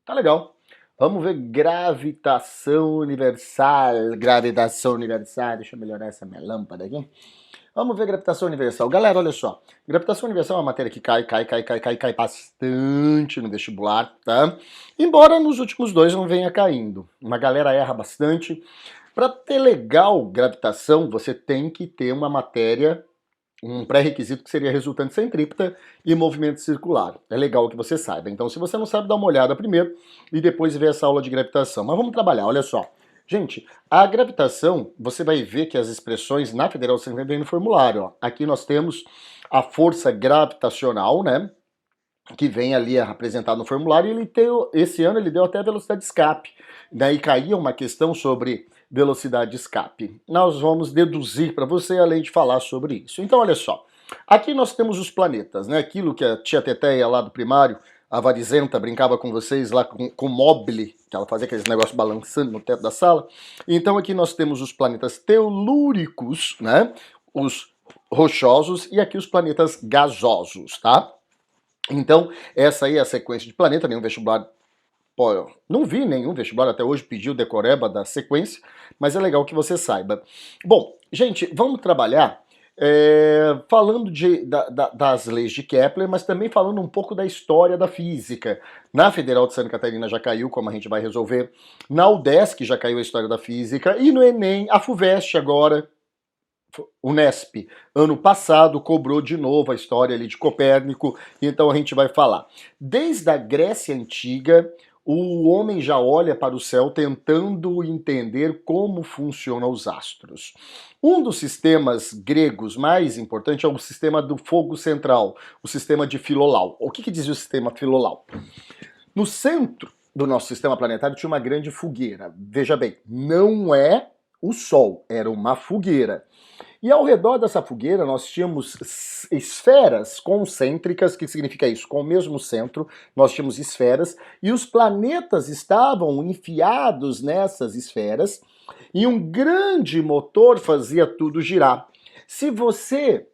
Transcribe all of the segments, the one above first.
Tá legal. Vamos ver gravitação universal. Gravitação universal. Deixa eu melhorar essa minha lâmpada aqui. Vamos ver gravitação universal. Galera, olha só. Gravitação universal é uma matéria que cai bastante no vestibular, tá? Embora nos últimos dois não venha caindo. Uma galera erra bastante. Para ter legal gravitação, você tem que ter uma matéria, um pré-requisito que seria resultante centrípeta e movimento circular. É legal que você saiba. Então, se você não sabe, dá uma olhada primeiro e depois ver essa aula de gravitação. Mas vamos trabalhar, olha só. Gente, a gravitação, você vai ver que as expressões na Federal Central vem no formulário. Ó. Aqui nós temos a força gravitacional, né? Que vem ali apresentado no formulário, e esse ano ele deu até a velocidade de escape. Daí caía uma questão sobre velocidade de escape. Nós vamos deduzir para você, além de falar sobre isso. Então, olha só. Aqui nós temos os planetas, né? Aquilo que a tia Teteia lá do primário, a Varizenta, brincava com vocês lá com o Mobile, que ela fazia aqueles negócios balançando no teto da sala. Então aqui nós temos os planetas telúricos, né? Os rochosos, e aqui os planetas gasosos, tá? Então, essa aí é a sequência de planeta, nenhum vestibular. Pô, eu não vi nenhum vestibular até hoje pedir o decoreba da sequência, mas é legal que você saiba. Bom, gente, vamos trabalhar falando das leis de Kepler, mas também falando um pouco da história da física. Na Federal de Santa Catarina já caiu, como a gente vai resolver. Na UDESC já caiu a história da física. E no Enem, a FUVEST agora, Unesp, ano passado, cobrou de novo a história ali de Copérnico, então a gente vai falar. Desde a Grécia Antiga, o homem já olha para o céu tentando entender como funcionam os astros. Um dos sistemas gregos mais importantes é o sistema do fogo central, o sistema de Filolau. O que dizia o sistema Filolau? No centro do nosso sistema planetário tinha uma grande fogueira. Veja bem, não é o Sol, era uma fogueira. E ao redor dessa fogueira nós tínhamos esferas concêntricas, que significa isso? Com o mesmo centro, nós tínhamos esferas, e os planetas estavam enfiados nessas esferas, e um grande motor fazia tudo girar. Se você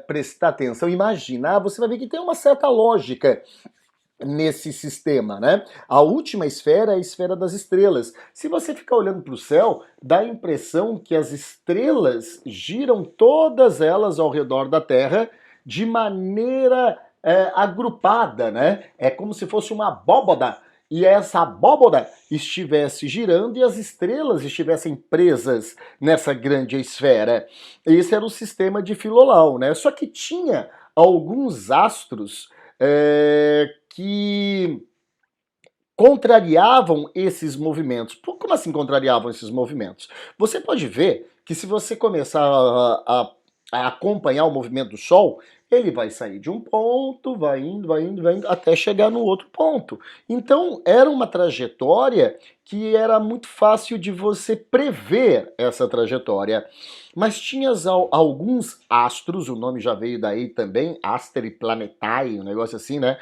prestar atenção, imaginar, você vai ver que tem uma certa lógica nesse sistema, né? A última esfera é a esfera das estrelas. Se você ficar olhando para o céu, dá a impressão que as estrelas giram todas elas ao redor da Terra de maneira agrupada, né? É como se fosse uma abóboda e essa abóboda estivesse girando e as estrelas estivessem presas nessa grande esfera. Esse era o sistema de Filolau, né? Só que tinha alguns astros que contrariavam esses movimentos. Como assim contrariavam esses movimentos? Você pode ver que se você começar a acompanhar o movimento do Sol, ele vai sair de um ponto, vai indo, até chegar no outro ponto. Então, era uma trajetória que era muito fácil de você prever essa trajetória. Mas tinha alguns astros, o nome já veio daí também, Asteri Planetae, um negócio assim, né?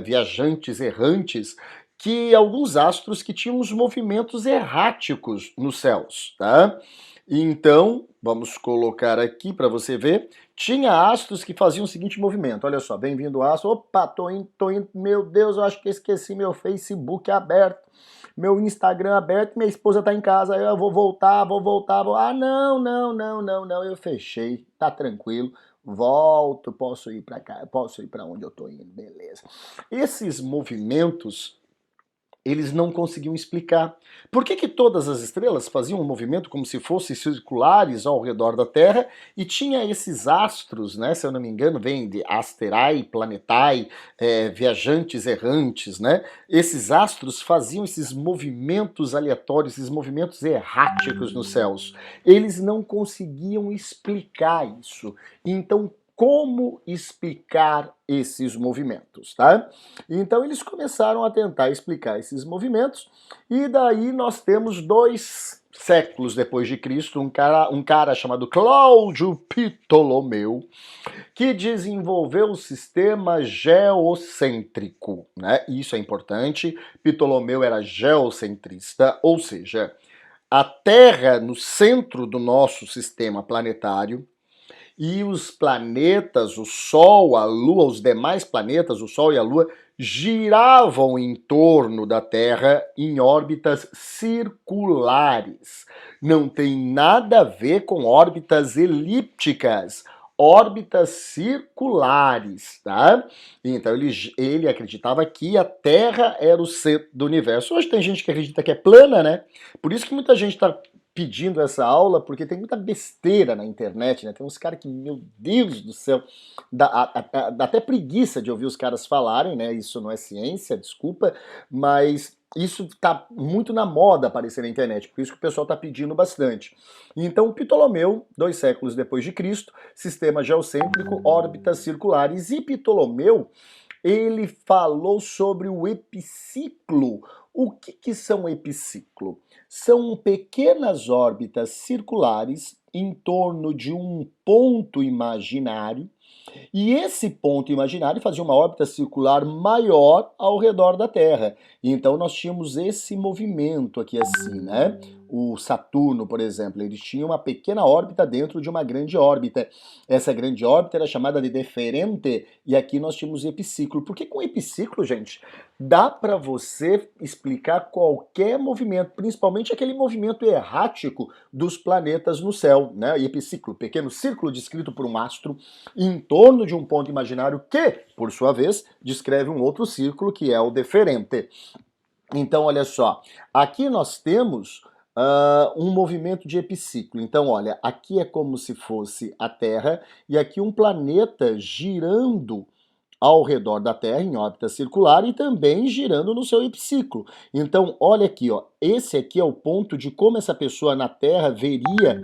Viajantes errantes, que alguns astros que tinham uns movimentos erráticos nos céus, tá? Então, vamos colocar aqui para você ver, tinha astros que faziam o seguinte movimento, olha só, bem-vindo astro, opa, tô indo, meu Deus, eu acho que esqueci meu Facebook aberto, meu Instagram aberto, minha esposa tá em casa, eu vou voltar, ah, não, eu fechei, tá tranquilo, volto, posso ir para cá, posso ir para onde eu tô indo, beleza. Esses movimentos eles não conseguiam explicar. Por que todas as estrelas faziam um movimento como se fossem circulares ao redor da Terra e tinha esses astros, né, se eu não me engano, vem de asterai, planetai, viajantes errantes, né? Esses astros faziam esses movimentos aleatórios, esses movimentos erráticos nos céus. Eles não conseguiam explicar isso. Então, como explicar esses movimentos, tá? Então eles começaram a tentar explicar esses movimentos e daí nós temos 2 séculos depois de Cristo, um cara chamado Cláudio Ptolomeu, que desenvolveu o sistema geocêntrico, né? Isso é importante. Ptolomeu era geocentrista, ou seja, a Terra no centro do nosso sistema planetário, e os planetas, o Sol, a Lua, os demais planetas, o Sol e a Lua, giravam em torno da Terra em órbitas circulares. Não tem nada a ver com órbitas elípticas, órbitas circulares, tá? Então ele acreditava que a Terra era o centro do universo. Hoje tem gente que acredita que é plana, né? Por isso que muita gente está pedindo essa aula, porque tem muita besteira na internet, né? Tem uns caras que, meu Deus do céu, dá até preguiça de ouvir os caras falarem, né? Isso não é ciência, desculpa, mas isso tá muito na moda aparecer na internet, por isso que o pessoal tá pedindo bastante. Então, Ptolomeu, 2 séculos depois de Cristo, sistema geocêntrico, órbitas circulares, e Ptolomeu, ele falou sobre o epiciclo. O que são epiciclo? São pequenas órbitas circulares em torno de um ponto imaginário, e esse ponto imaginário fazia uma órbita circular maior ao redor da Terra. Então nós tínhamos esse movimento aqui assim, né? O Saturno, por exemplo, ele tinha uma pequena órbita dentro de uma grande órbita. Essa grande órbita era chamada de deferente, e aqui nós tínhamos epiciclo. Por que com epiciclo, gente? Dá para você explicar qualquer movimento, principalmente aquele movimento errático dos planetas no céu, né? Epiciclo, pequeno círculo descrito por um astro em torno de um ponto imaginário que, por sua vez, descreve um outro círculo que é o deferente. Então, olha só, aqui nós temos um movimento de epiciclo. Então, olha, aqui é como se fosse a Terra e aqui um planeta girando ao redor da Terra em órbita circular e também girando no seu epiciclo. Então, olha aqui, ó, esse aqui é o ponto de como essa pessoa na Terra veria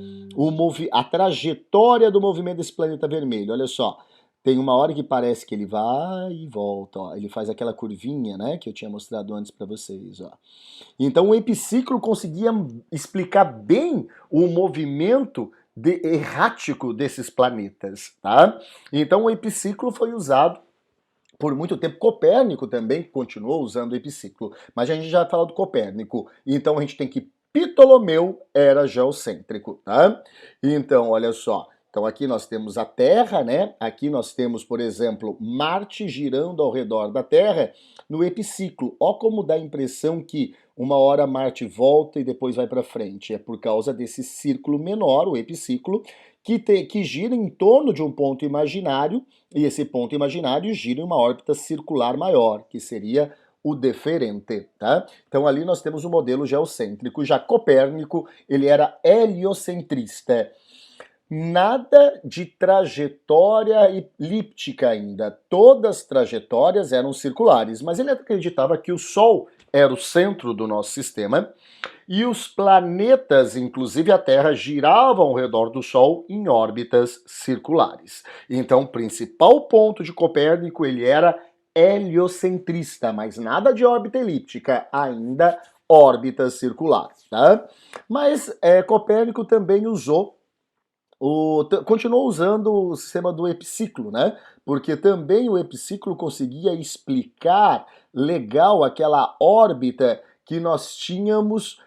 a trajetória do movimento desse planeta vermelho. Olha só, tem uma hora que parece que ele vai e volta, ó, ele faz aquela curvinha, né, que eu tinha mostrado antes para vocês, ó. Então, o epiciclo conseguia explicar bem o movimento errático desses planetas, tá? Então, o epiciclo foi usado por muito tempo. Copérnico também continuou usando o epiciclo, mas a gente já falou do Copérnico, então a gente tem que Ptolomeu era geocêntrico, tá? Então, olha só, então aqui nós temos a Terra, né? Aqui nós temos, por exemplo, Marte girando ao redor da Terra no epiciclo. Ó como dá a impressão que uma hora Marte volta e depois vai para frente. É por causa desse círculo menor, o epiciclo, que gira em torno de um ponto imaginário, e esse ponto imaginário gira em uma órbita circular maior, que seria o deferente, tá? Então ali nós temos o modelo geocêntrico. Já Copérnico, ele era heliocentrista. Nada de trajetória elíptica ainda. Todas as trajetórias eram circulares, mas ele acreditava que o Sol era o centro do nosso sistema e os planetas, inclusive a Terra, giravam ao redor do Sol em órbitas circulares. Então, o principal ponto de Copérnico, ele era heliocentrista, mas nada de órbita elíptica, ainda órbitas circulares, tá? Mas Copérnico também continuou usando o sistema do epiciclo, né? Porque também o epiciclo conseguia explicar legal aquela órbita que nós tínhamos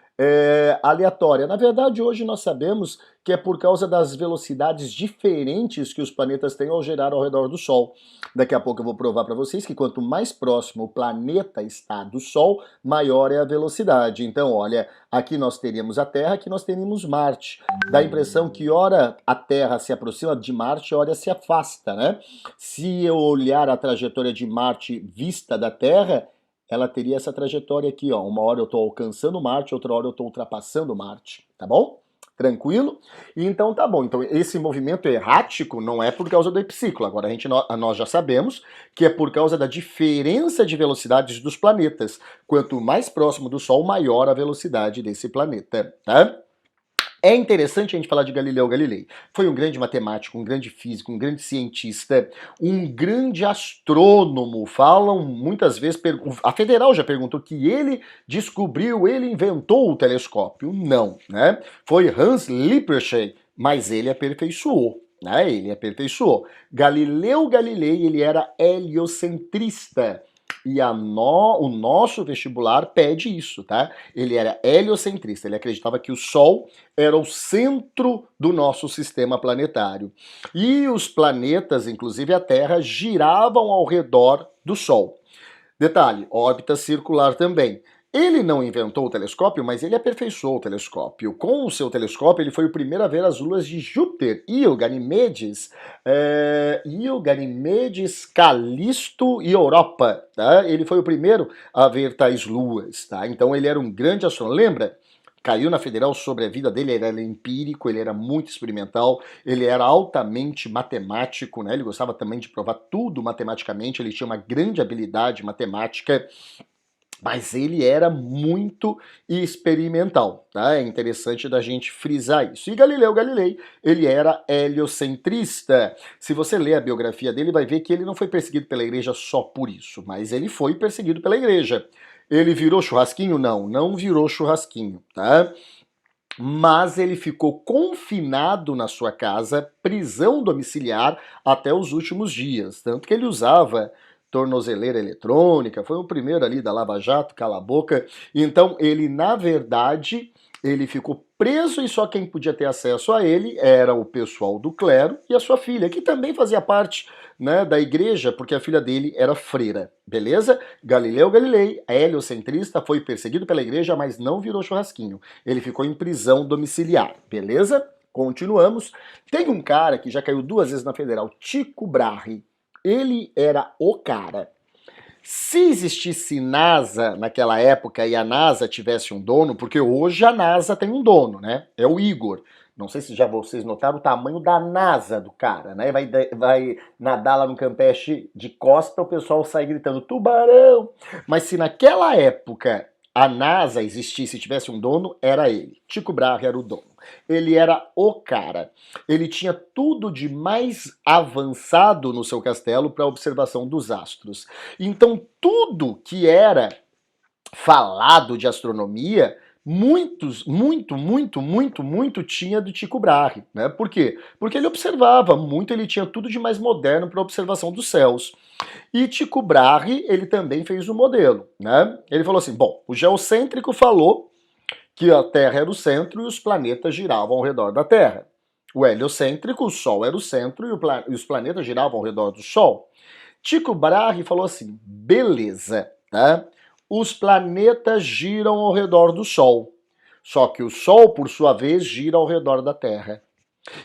aleatória. Na verdade, hoje nós sabemos que é por causa das velocidades diferentes que os planetas têm ao girar ao redor do Sol. Daqui a pouco eu vou provar para vocês que quanto mais próximo o planeta está do Sol, maior é a velocidade. Então, olha, aqui nós teríamos a Terra, aqui nós teríamos Marte. Dá a impressão que ora a Terra se aproxima de Marte, ora se afasta, né? Se eu olhar a trajetória de Marte vista da Terra, ela teria essa trajetória aqui, ó. Uma hora eu estou alcançando Marte, outra hora eu estou ultrapassando Marte, tá bom? Tranquilo? Então tá bom. Então esse movimento errático não é por causa do epiciclo. Agora nós já sabemos que é por causa da diferença de velocidades dos planetas. Quanto mais próximo do Sol, maior a velocidade desse planeta, tá? É interessante a gente falar de Galileu Galilei. Foi um grande matemático, um grande físico, um grande cientista, um grande astrônomo. Falam muitas vezes, a Federal já perguntou que ele descobriu, ele inventou o telescópio. Não, né? Foi Hans Lippershey, mas ele aperfeiçoou. Né? Ele aperfeiçoou. Galileu Galilei, ele era heliocentrista. E o nosso vestibular pede isso, tá? Ele era heliocentrista, ele acreditava que o Sol era o centro do nosso sistema planetário. E os planetas, inclusive a Terra, giravam ao redor do Sol. Detalhe, órbita circular também. Ele não inventou o telescópio, mas ele aperfeiçoou o telescópio. Com o seu telescópio, ele foi o primeiro a ver as luas de Júpiter, Io, Ganimedes, Calisto e Europa. Tá? Ele foi o primeiro a ver tais luas. Tá? Então ele era um grande astronauta. Lembra? Caiu na Federal sobre a vida dele, ele era empírico, ele era muito experimental, ele era altamente matemático, né? Ele gostava também de provar tudo matematicamente, ele tinha uma grande habilidade matemática, mas ele era muito experimental, tá? É interessante da gente frisar isso. E Galileu Galilei, ele era heliocentrista. Se você ler a biografia dele, vai ver que ele não foi perseguido pela igreja só por isso, mas ele foi perseguido pela igreja. Ele virou churrasquinho? Não, não virou churrasquinho, tá? Mas ele ficou confinado na sua casa, prisão domiciliar, até os últimos dias. Tanto que ele usava tornozeleira eletrônica, foi o primeiro ali da Lava Jato, cala a boca. Então ele, na verdade, ele ficou preso e só quem podia ter acesso a ele era o pessoal do clero e a sua filha, que também fazia parte, né, da igreja, porque a filha dele era freira, beleza? Galileu Galilei, heliocentrista, foi perseguido pela igreja, mas não virou churrasquinho. Ele ficou em prisão domiciliar, beleza? Continuamos. Tem um cara que já caiu 2 vezes na federal, Tycho Brahe. Ele era o cara. Se existisse NASA naquela época e a NASA tivesse um dono, porque hoje a NASA tem um dono, né? É o Igor. Não sei se já vocês notaram o tamanho da NASA do cara, né? Vai nadar lá no Campeche de costa, o pessoal sai gritando tubarão. Mas se naquela época a NASA existisse e tivesse um dono, era ele. Tycho Brahe era o dono. Ele era o cara. Ele tinha tudo de mais avançado no seu castelo para observação dos astros. Então, tudo que era falado de astronomia, muito tinha do Tycho Brahe, né? Por quê? Porque ele observava muito, ele tinha tudo de mais moderno para observação dos céus. E Tycho Brahe, ele também fez o modelo, né? Ele falou assim, bom, o geocêntrico falou que a Terra era o centro e os planetas giravam ao redor da Terra. O heliocêntrico, o Sol era o centro e os planetas giravam ao redor do Sol. Tycho Brahe falou assim, beleza, tá? Os planetas giram ao redor do Sol. Só que o Sol, por sua vez, gira ao redor da Terra.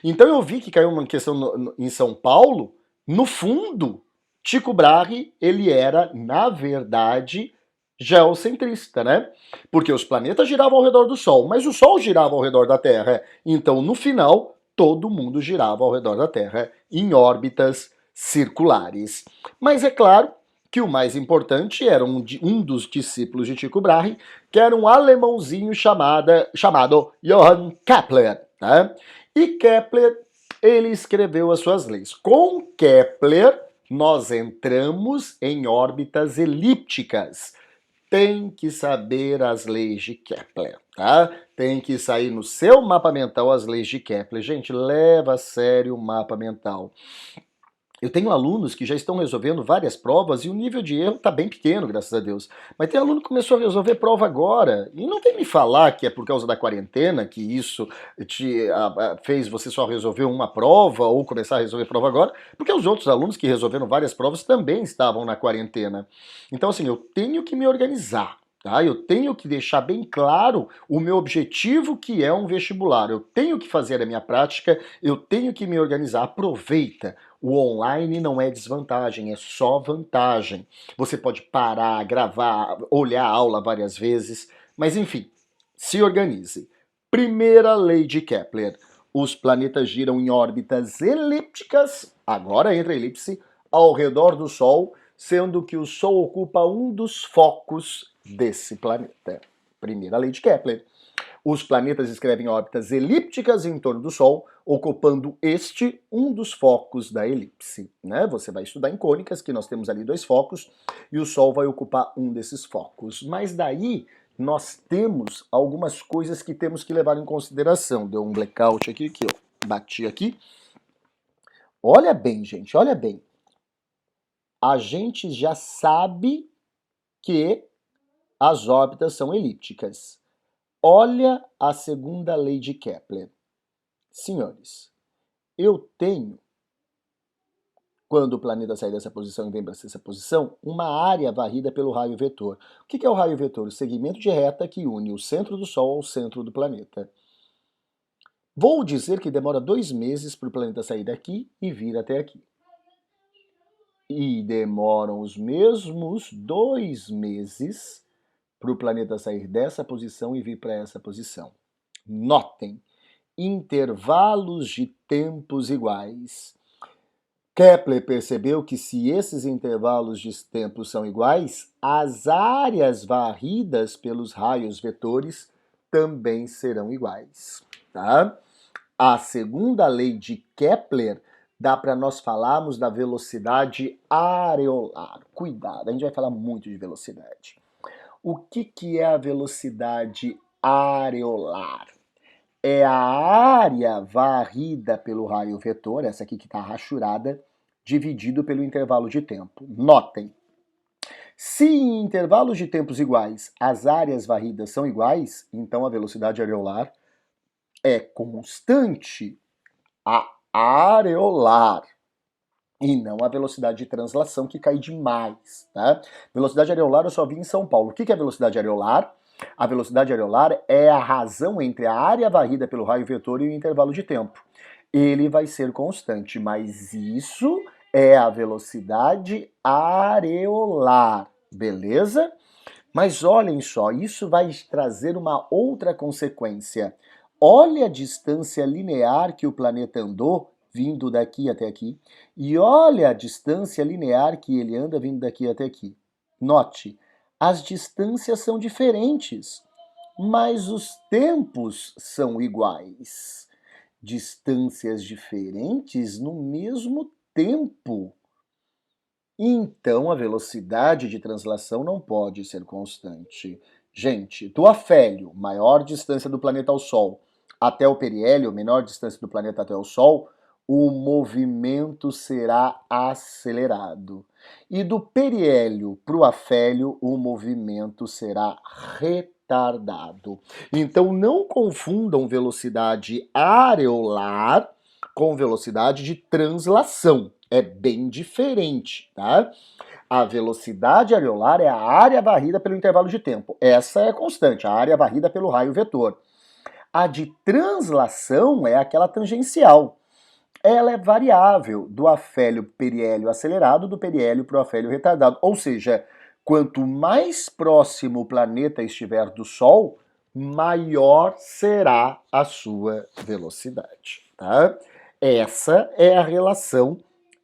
Então eu vi que caiu uma questão em São Paulo, no fundo, Tycho Brahe, ele era, na verdade, geocentrista, né? Porque os planetas giravam ao redor do Sol, mas o Sol girava ao redor da Terra. Então, no final, todo mundo girava ao redor da Terra em órbitas circulares. Mas é claro que o mais importante era um dos discípulos de Tycho Brahe, que era um alemãozinho chamado Johann Kepler, tá? E Kepler, ele escreveu as suas leis. Com Kepler, nós entramos em órbitas elípticas. Tem que saber as leis de Kepler, tá? Tem que sair no seu mapa mental as leis de Kepler. Gente, leva a sério o mapa mental. Eu tenho alunos que já estão resolvendo várias provas e o nível de erro está bem pequeno, graças a Deus. Mas tem aluno que começou a resolver prova agora. E não vem me falar que é por causa da quarentena que isso fez você só resolver uma prova ou começar a resolver prova agora, porque os outros alunos que resolveram várias provas também estavam na quarentena. Então, assim, eu tenho que me organizar. Tá? Eu tenho que deixar bem claro o meu objetivo, que é um vestibular. Eu tenho que fazer a minha prática, eu tenho que me organizar. Aproveita. O online não é desvantagem, é só vantagem. Você pode parar, gravar, olhar a aula várias vezes, mas enfim, se organize. Primeira lei de Kepler: os planetas giram em órbitas elípticas, agora entra a elipse, ao redor do Sol, sendo que o Sol ocupa um dos focos desse planeta. Primeira lei de Kepler. Os planetas escrevem órbitas elípticas em torno do Sol, ocupando um dos focos da elipse. Né? Você vai estudar em cônicas, que nós temos ali 2 focos, e o Sol vai ocupar um desses focos. Mas daí nós temos algumas coisas que temos que levar em consideração. Deu um blackout aqui, que eu bati aqui. Olha bem, gente, olha bem. A gente já sabe que as órbitas são elípticas. Olha a segunda lei de Kepler. Senhores, eu tenho quando o planeta sair dessa posição e vem para essa posição, uma área varrida pelo raio vetor. O que é o raio vetor? O segmento de reta que une o centro do Sol ao centro do planeta. Vou dizer que demora 2 meses para o planeta sair daqui e vir até aqui. E demoram os mesmos 2 meses para o planeta sair dessa posição e vir para essa posição. Notem, intervalos de tempos iguais. Kepler percebeu que se esses intervalos de tempo são iguais, as áreas varridas pelos raios vetores também serão iguais, tá? A segunda lei de Kepler dá para nós falarmos da velocidade areolar. Cuidado, a gente vai falar muito de velocidade. O que é a velocidade areolar? É a área varrida pelo raio vetor, essa aqui que está rachurada, dividido pelo intervalo de tempo. Notem, se em intervalos de tempos iguais as áreas varridas são iguais, então a velocidade areolar é constante, a areolar, e não a velocidade de translação que cai demais, tá? Velocidade areolar eu só vi em São Paulo. O que é a velocidade areolar? A velocidade areolar é a razão entre a área varrida pelo raio vetor e o intervalo de tempo. Ele vai ser constante, mas isso é a velocidade areolar, beleza? Mas olhem só, isso vai trazer uma outra consequência. Olha a distância linear que o planeta andou vindo daqui até aqui, e olha a distância linear que ele anda vindo daqui até aqui. Note, as distâncias são diferentes, mas os tempos são iguais. Distâncias diferentes no mesmo tempo. Então a velocidade de translação não pode ser constante. Gente, do afélio, maior distância do planeta ao Sol, até o periélio, menor distância do planeta até o Sol, o movimento será acelerado. E do periélio para o afélio, o movimento será retardado. Então não confundam velocidade areolar com velocidade de translação. É bem diferente, tá? A velocidade areolar é a área varrida pelo intervalo de tempo. Essa é constante, a área varrida pelo raio vetor. A de translação é aquela tangencial. Ela é variável do afélio periélio acelerado do periélio para o afélio retardado. Ou seja, quanto mais próximo o planeta estiver do Sol, maior será a sua velocidade, tá? Essa é a relação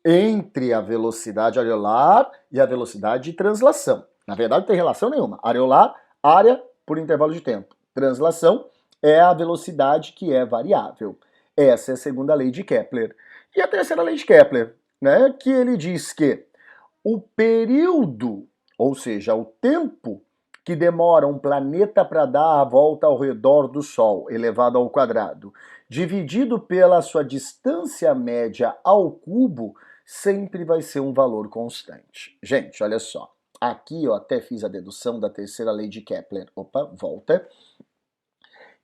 entre a velocidade areolar e a velocidade de translação. Na verdade, não tem relação nenhuma. Areolar, área por intervalo de tempo. Translação é a velocidade que é variável. Essa é a segunda lei de Kepler. E a terceira lei de Kepler, né, que ele diz que o período, ou seja, o tempo que demora um planeta para dar a volta ao redor do Sol, elevado ao quadrado, dividido pela sua distância média ao cubo, sempre vai ser um valor constante. Gente, olha só. Aqui eu até fiz a dedução da terceira lei de Kepler. Opa, volta.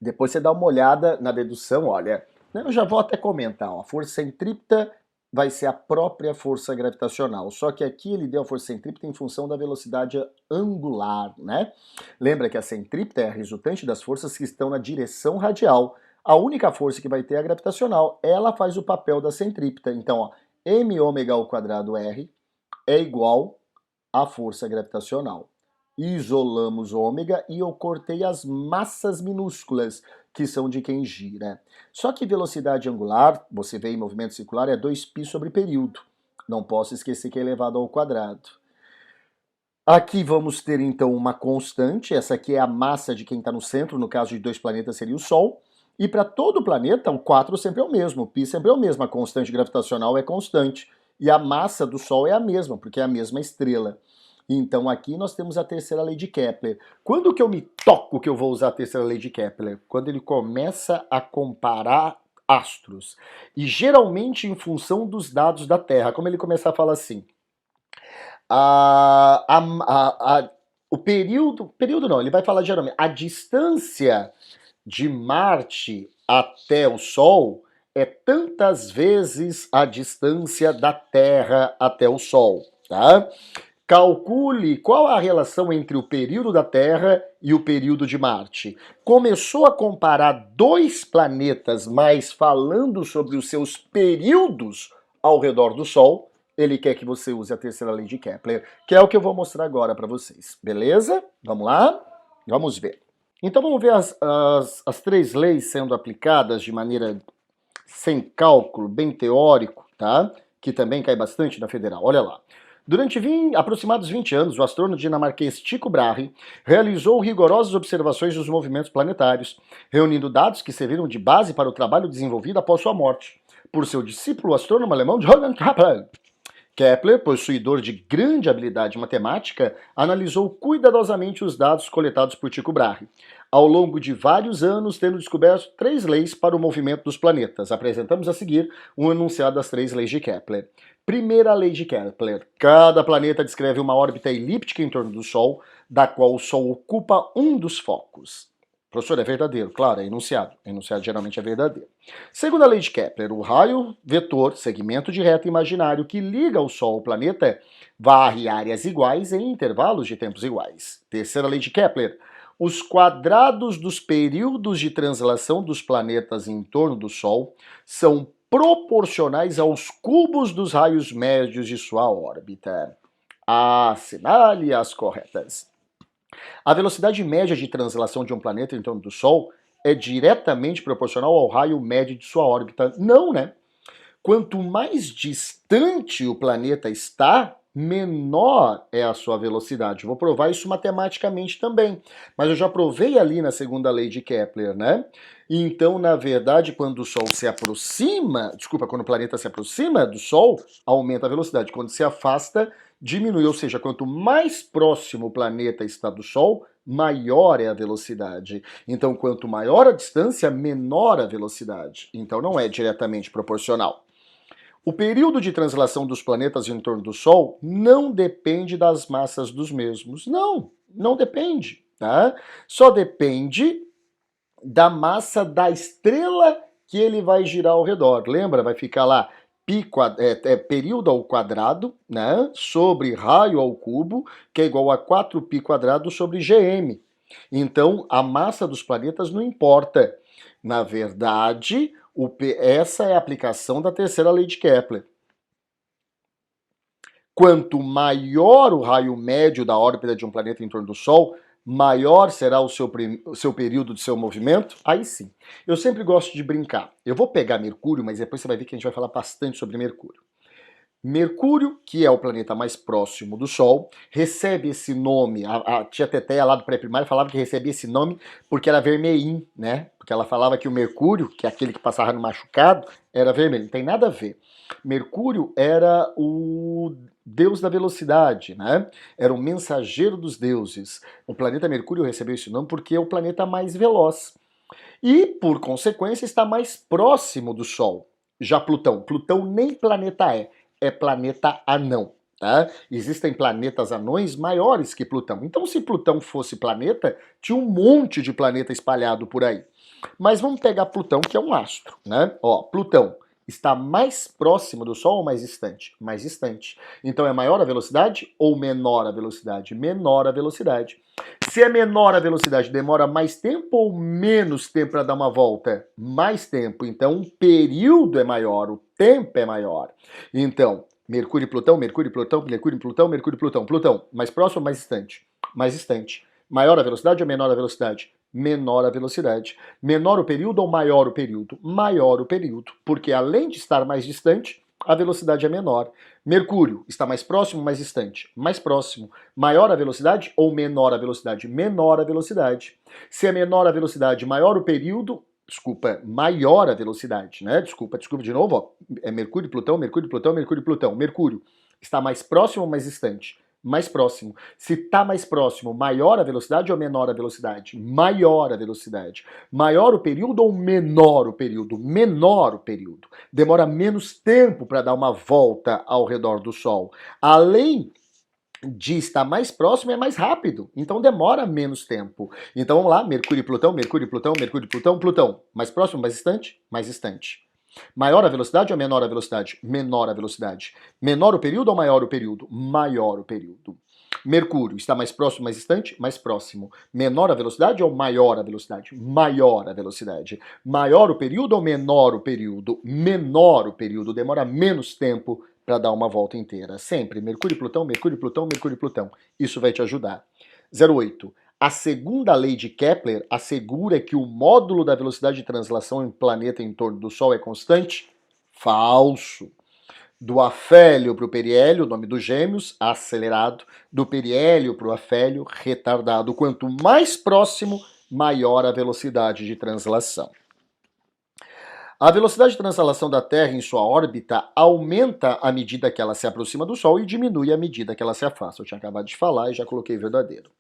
Depois você dá uma olhada na dedução, olha. Eu já vou até comentar, ó, a força centrípeta vai ser a própria força gravitacional, só que aqui ele deu a força centrípeta em função da velocidade angular, né? Lembra que a centrípeta é a resultante das forças que estão na direção radial. A única força que vai ter é a gravitacional, ela faz o papel da centrípeta. Então, ó, m ômega ao quadrado r é igual à força gravitacional. Isolamos ômega e eu cortei as massas minúsculas, que são de quem gira. Só que velocidade angular, você vê em movimento circular, é 2π sobre período. Não posso esquecer que é elevado ao quadrado. Aqui vamos ter então uma constante, essa aqui é a massa de quem está no centro, no caso de 2 planetas seria o Sol. E para todo o planeta, o 4 sempre é o mesmo, o π sempre é o mesmo, a constante gravitacional é constante. E a massa do Sol é a mesma, porque é a mesma estrela. Então aqui nós temos a terceira lei de Kepler. Quando que eu me toco que eu vou usar a terceira lei de Kepler? Quando ele começa a comparar astros. E geralmente em função dos dados da Terra. Como ele começar a falar assim. O período não, ele vai falar geralmente. A distância de Marte até o Sol é tantas vezes a distância da Terra até o Sol, tá? Calcule qual a relação entre o período da Terra e o período de Marte. Começou a comparar dois planetas, mas falando sobre os seus períodos ao redor do Sol, ele quer que você use a terceira lei de Kepler, que é o que eu vou mostrar agora para vocês. Beleza? Vamos lá? Vamos ver. Então vamos ver as três leis sendo aplicadas de maneira sem cálculo, bem teórico, tá? Que também cai bastante na federal. Olha lá. Durante aproximados 20 anos, o astrônomo dinamarquês Tycho Brahe realizou rigorosas observações dos movimentos planetários, reunindo dados que serviram de base para o trabalho desenvolvido após sua morte por seu discípulo o astrônomo alemão Johann Kepler. Kepler, possuidor de grande habilidade matemática, analisou cuidadosamente os dados coletados por Tycho Brahe, ao longo de vários anos tendo descoberto três leis para o movimento dos planetas. Apresentamos a seguir um enunciado das três leis de Kepler. Primeira lei de Kepler. Cada planeta descreve uma órbita elíptica em torno do Sol, da qual o Sol ocupa um dos focos. Professor, é verdadeiro, claro, é enunciado. Enunciado geralmente é verdadeiro. Segunda lei de Kepler, o raio vetor, segmento de reta imaginário que liga o Sol ao planeta, varre áreas iguais em intervalos de tempos iguais. Terceira lei de Kepler, os quadrados dos períodos de translação dos planetas em torno do Sol são proporcionais aos cubos dos raios médios de sua órbita. Assinale as corretas. A velocidade média de translação de um planeta em torno do Sol é diretamente proporcional ao raio médio de sua órbita. Não, né? Quanto mais distante o planeta está, menor é a sua velocidade. Vou provar isso matematicamente também, mas eu já provei ali na segunda lei de Kepler, né? Então, na verdade, quando o Sol se aproxima, quando o planeta se aproxima do Sol, aumenta a velocidade. Quando se afasta, diminui, ou seja, quanto mais próximo o planeta está do Sol, maior é a velocidade. Então, quanto maior a distância, menor a velocidade. Então, não é diretamente proporcional. O período de translação dos planetas em torno do Sol não depende das massas dos mesmos. Não depende, tá? Só depende da massa da estrela que ele vai girar ao redor. Lembra? Vai ficar lá período ao quadrado, né, sobre raio ao cubo, que é igual a 4π quadrado sobre gm. Então, a massa dos planetas não importa. Na verdade, essa é a aplicação da terceira lei de Kepler. Quanto maior o raio médio da órbita de um planeta em torno do Sol, maior será o seu período de seu movimento? Aí sim. Eu sempre gosto de brincar. Eu vou pegar Mercúrio, mas depois você vai ver que a gente vai falar bastante sobre Mercúrio. Mercúrio, que é o planeta mais próximo do Sol, recebe esse nome. A tia Teteia lá do pré-primário falava que recebia esse nome porque era vermelhinho, né? Porque ela falava que o Mercúrio, que é aquele que passava no machucado, era vermelho. Não tem nada a ver. Mercúrio era o deus da velocidade, né? Era o mensageiro dos deuses. O planeta Mercúrio recebeu esse nome porque é o planeta mais veloz. E, por consequência, está mais próximo do Sol. Já Plutão nem planeta é planeta anão. Tá? Existem planetas anões maiores que Plutão. Então, se Plutão fosse planeta, tinha um monte de planeta espalhado por aí. Mas vamos pegar Plutão, que é um astro, né? Ó, Plutão está mais próximo do Sol ou mais distante? Mais distante. Então é maior a velocidade ou menor a velocidade? Menor a velocidade. Se é menor a velocidade, demora mais tempo ou menos tempo para dar uma volta? Mais tempo. Então o período é maior, o tempo é maior. Então, Mercúrio e Plutão, Mercúrio e Plutão, Mercúrio e Plutão, Mercúrio e Plutão. Plutão, mais próximo ou mais distante? Mais distante. Maior a velocidade ou menor a velocidade? Menor a velocidade. Menor o período ou maior o período? Maior o período, porque além de estar mais distante, a velocidade é menor. Mercúrio está mais próximo ou mais distante? Mais próximo. Maior a velocidade ou menor a velocidade? Menor a velocidade. Se é menor a velocidade, maior o período, maior a velocidade, né? Desculpa de novo, ó. É Mercúrio, Plutão, Mercúrio, Plutão, Mercúrio, Plutão. Mercúrio está mais próximo ou mais distante? Mais próximo. Se está mais próximo, maior a velocidade ou menor a velocidade? Maior a velocidade. Maior o período ou menor o período? Menor o período. Demora menos tempo para dar uma volta ao redor do Sol. Além de estar mais próximo, é mais rápido. Então demora menos tempo. Então vamos lá, Mercúrio e Plutão, Mercúrio e Plutão, Mercúrio e Plutão, Plutão. Mais próximo, mais distante? Mais distante. Maior a velocidade ou menor a velocidade? Menor a velocidade. Menor o período ou maior o período? Maior o período. Mercúrio está mais próximo, mais distante? Mais próximo. Menor a velocidade ou maior a velocidade? Maior a velocidade. Maior o período ou menor o período? Menor o período. Demora menos tempo para dar uma volta inteira. Sempre Mercúrio, Plutão, Mercúrio, Plutão, Mercúrio, Plutão. Isso vai te ajudar. 08. A segunda lei de Kepler assegura que o módulo da velocidade de translação em planeta em torno do Sol é constante? Falso. Do afélio para o periélio, nome dos gêmeos, acelerado. Do periélio para o afélio, retardado. Quanto mais próximo, maior a velocidade de translação. A velocidade de translação da Terra em sua órbita aumenta à medida que ela se aproxima do Sol e diminui à medida que ela se afasta. Eu tinha acabado de falar e já coloquei verdadeiro.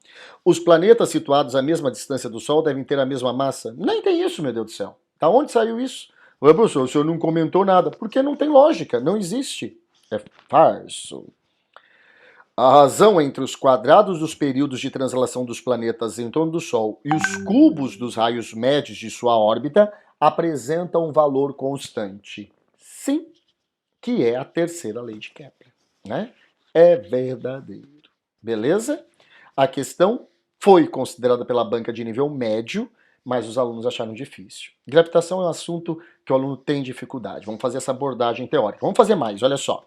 Os planetas situados à mesma distância do Sol devem ter a mesma massa? Nem tem isso, meu Deus do céu. Da onde saiu isso? Oi, professor, o senhor não comentou nada. Porque não tem lógica, não existe. É falso. A razão entre os quadrados dos períodos de translação dos planetas em torno do Sol e os cubos dos raios médios de sua órbita apresenta um valor constante. Sim, que é a terceira lei de Kepler, né? É verdadeiro. Beleza? A questão foi considerada pela banca de nível médio, mas os alunos acharam difícil. Gravitação é um assunto que o aluno tem dificuldade. Vamos fazer essa abordagem teórica. Vamos fazer mais, olha só.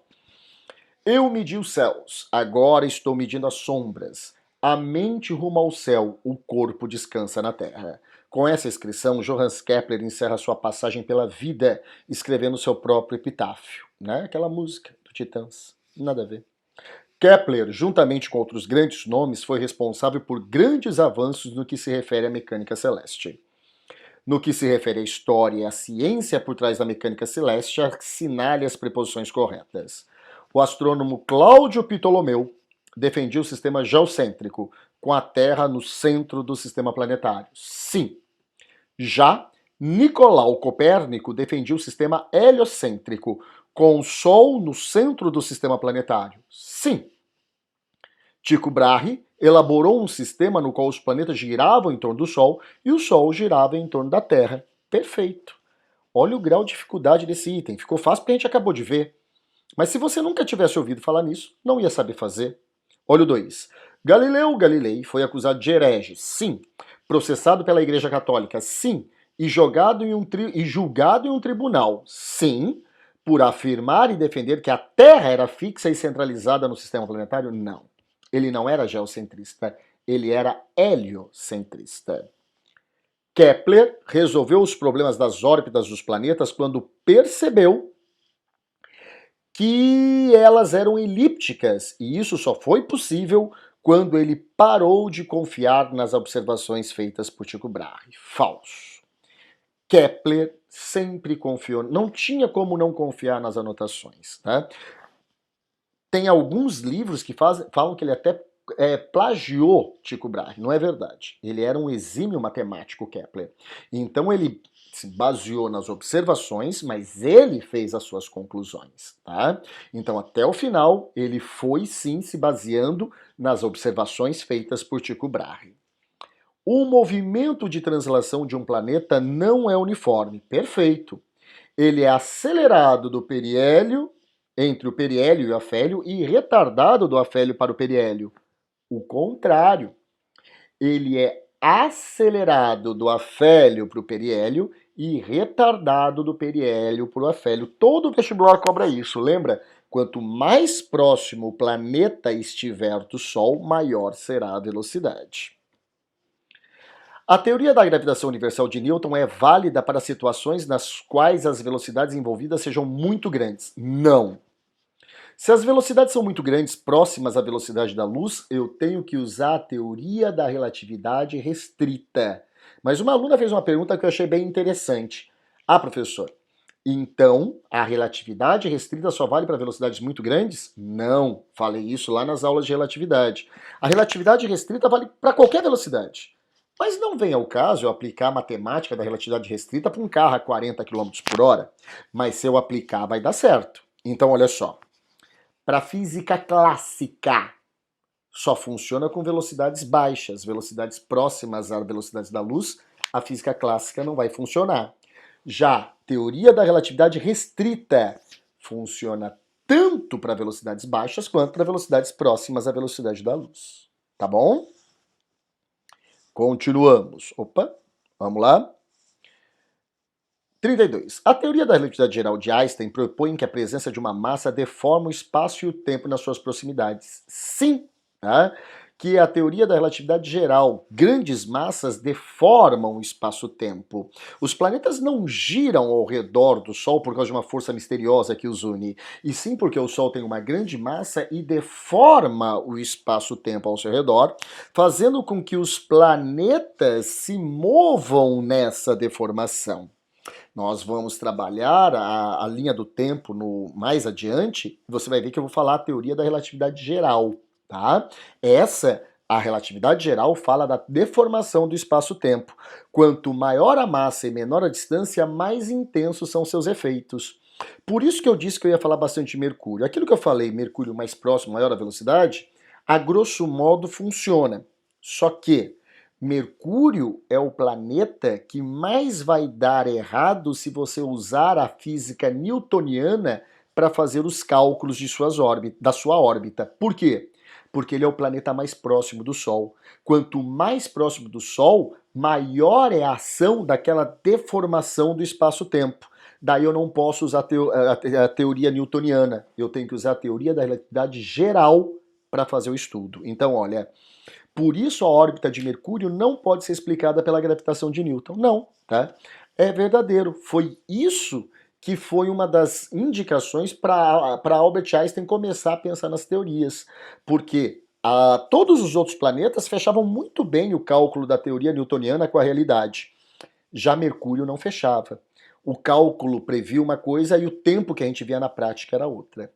Eu medi os céus, agora estou medindo as sombras. A mente rumo ao céu, o corpo descansa na terra. Com essa inscrição, Johannes Kepler encerra sua passagem pela vida, escrevendo seu próprio epitáfio, né? Aquela música do Titãs, nada a ver. Kepler, juntamente com outros grandes nomes, foi responsável por grandes avanços no que se refere à mecânica celeste. No que se refere à história e à ciência por trás da mecânica celeste, assinale as preposições corretas. O astrônomo Cláudio Ptolomeu defendia o sistema geocêntrico, com a Terra no centro do sistema planetário. Sim. Já Nicolau Copérnico defendia o sistema heliocêntrico, com o Sol no centro do sistema planetário. Sim. Tycho Brahe elaborou um sistema no qual os planetas giravam em torno do Sol e o Sol girava em torno da Terra. Perfeito. Olha o grau de dificuldade desse item. Ficou fácil porque a gente acabou de ver. Mas se você nunca tivesse ouvido falar nisso, não ia saber fazer. Olha o 2. Galileu Galilei foi acusado de herege, sim. Processado pela Igreja Católica, sim. E julgado em um tribunal, sim. Por afirmar e defender que a Terra era fixa e centralizada no sistema planetário, não. Ele não era geocentrista, ele era heliocentrista. Kepler resolveu os problemas das órbitas dos planetas quando percebeu que elas eram elípticas, e isso só foi possível quando ele parou de confiar nas observações feitas por Tycho Brahe. Falso. Kepler sempre confiou, não tinha como não confiar nas anotações, tá? Tem alguns livros que falam que ele até plagiou Tycho Brahe, não é verdade. Ele era um exímio matemático, Kepler. Então ele se baseou nas observações, mas ele fez as suas conclusões, tá? Então até o final ele foi sim se baseando nas observações feitas por Tycho Brahe. O movimento de translação de um planeta não é uniforme. Perfeito. Ele é acelerado do periélio, entre o periélio e o afélio, e retardado do afélio para o periélio. O contrário. Ele é acelerado do afélio para o periélio e retardado do periélio para o afélio. Todo vestibular cobra isso, lembra? Quanto mais próximo o planeta estiver do Sol, maior será a velocidade. A teoria da gravitação universal de Newton é válida para situações nas quais as velocidades envolvidas sejam muito grandes. Não. Se as velocidades são muito grandes, próximas à velocidade da luz, eu tenho que usar a teoria da relatividade restrita. Mas uma aluna fez uma pergunta que eu achei bem interessante. Ah, professor, então a relatividade restrita só vale para velocidades muito grandes? Não, falei isso lá nas aulas de relatividade. A relatividade restrita vale para qualquer velocidade. Mas não vem ao caso eu aplicar a matemática da relatividade restrita para um carro a 40 km por hora. Mas se eu aplicar, vai dar certo. Então, olha só. Para a física clássica, só funciona com velocidades baixas, velocidades próximas às velocidades da luz, a física clássica não vai funcionar. Já teoria da relatividade restrita funciona tanto para velocidades baixas quanto para velocidades próximas à velocidade da luz. Tá bom? Continuamos. Opa, vamos lá. 32. A teoria da relatividade geral de Einstein propõe que a presença de uma massa deforma o espaço e o tempo nas suas proximidades. Sim, tá? Que a teoria da relatividade geral, grandes massas deformam o espaço-tempo. Os planetas não giram ao redor do Sol por causa de uma força misteriosa que os une, e sim porque o Sol tem uma grande massa e deforma o espaço-tempo ao seu redor, fazendo com que os planetas se movam nessa deformação. Nós vamos trabalhar a linha do tempo mais adiante, você vai ver que eu vou falar a teoria da relatividade geral, tá? A relatividade geral fala da deformação do espaço-tempo. Quanto maior a massa e menor a distância, mais intensos são seus efeitos. Por isso que eu disse que eu ia falar bastante de Mercúrio. Aquilo que eu falei, Mercúrio mais próximo, maior a velocidade, a grosso modo funciona. Só que Mercúrio é o planeta que mais vai dar errado se você usar a física newtoniana para fazer os cálculos de da sua órbita. Por quê? Porque ele é o planeta mais próximo do Sol. Quanto mais próximo do Sol, maior é a ação daquela deformação do espaço-tempo. Daí eu não posso usar a teoria newtoniana, eu tenho que usar a teoria da relatividade geral para fazer o estudo. Então, olha, por isso a órbita de Mercúrio não pode ser explicada pela gravitação de Newton. Não, tá? É verdadeiro. Foi isso que foi uma das indicações para Albert Einstein começar a pensar nas teorias. Porque todos os outros planetas fechavam muito bem o cálculo da teoria newtoniana com a realidade. Já Mercúrio não fechava. O cálculo previa uma coisa e o tempo que a gente via na prática era outra.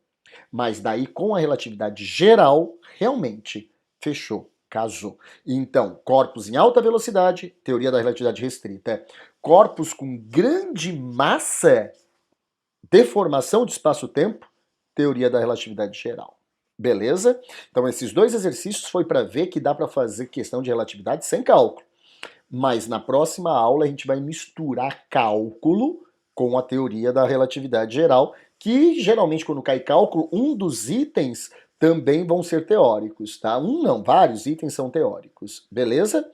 Mas daí, com a relatividade geral, realmente fechou, casou. Então, corpos em alta velocidade, teoria da relatividade restrita. Corpos com grande massa, deformação de espaço-tempo, teoria da relatividade geral. Beleza? Então, esses dois exercícios foi para ver que dá para fazer questão de relatividade sem cálculo. Mas na próxima aula a gente vai misturar cálculo com a teoria da relatividade geral, que geralmente quando cai cálculo, um dos itens também vão ser teóricos, tá? Um não, vários itens são teóricos, beleza?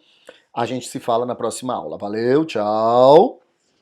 A gente se fala na próxima aula. Valeu, tchau!